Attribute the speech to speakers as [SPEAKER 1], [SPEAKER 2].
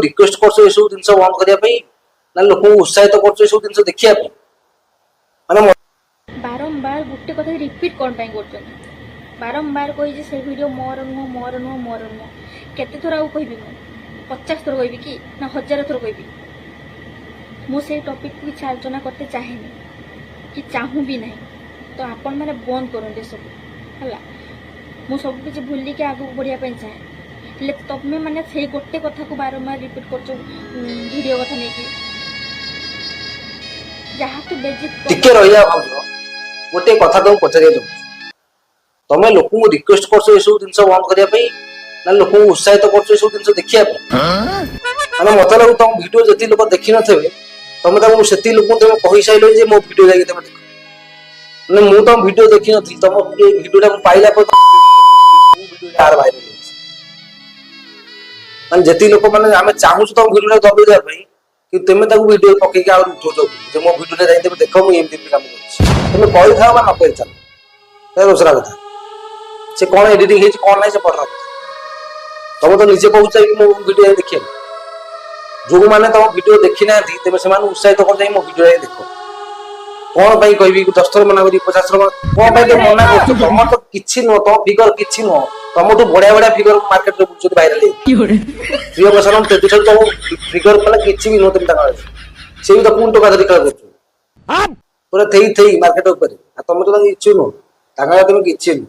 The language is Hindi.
[SPEAKER 1] रिक्वेस्ट करछो ए सब जिंस बंद करिया पई ना लोक उत्साहित करछो ए सब जिंस देखिया पई माने
[SPEAKER 2] बारंबार गोटे कथा रिपीट कौन पाई करछन बारंबार कहि जे से वीडियो मोर नुह केते थोर आउ कहबी मु 50 थोर कहबी कि ना 1000 थोर कहबी मु से टॉपिक को किसी आलोचना करते चाहेनी कि चाहूँ भी नहीं तो आपण मैंने बंद करते सब है मु सब किसी भूल के आगे बढ़िया चाहे हेल्ले तमें मैंने से गोटे कथा को बारंबार रिपीट कर वीडियो कथा नहीं जहाँ तो बेजिक
[SPEAKER 1] टिके रहिया भाउज गोटे कथा तुम पचारिया दो तमे लोक को रिक्वेस्ट करछो ए सब जिंस बंद करिया पई ना लोक उत्साहित करछो ए सब जिंस देखिया पई माने मत लागु तुम वीडियो जति लोक देखि नथबे तमे ताको सेति लोक तुम कहि साइलो जे मो वीडियो जाई तमे देखो माने मु तुम वीडियो देखि नथि तुम ए वीडियो टा पाइला पर वीडियो आर वायरल माने जति लोक माने आमे चाहू तुम वीडियो टा दबे दे पई कि तुम ताको वीडियो पके के और उठो जे मो वीडियो टा जाई तमे देखो मु एमती काम करछि तुम कहि थाओ बा न कहि थाओ ते दूसरा कथा से कौन एडिटिंग है कौन नहीं से पढ़ रहा तुम तो निजे कहूच कि मो वीडियो देखिए जो मैंने तुम वीडियो देखी ना तेज से उत्साहित कर जाई मो वीडियो देखो कौन पाई कहबी 10 थर मना करी 50 थर कौन पाई तो मना कर तुम तो किछि न तो फिगर किछि न तुम तो बढ़िया बढ़िया फिगर मार्केट रे बुझुत वायरल प्रिय बसनम तेज तो फिगर पला किछि भी न तुम ता से भी तो कोन तो कादरी कर पूरा थई मार्केट ऊपर तुम तो किछि न ताका तुम किछि न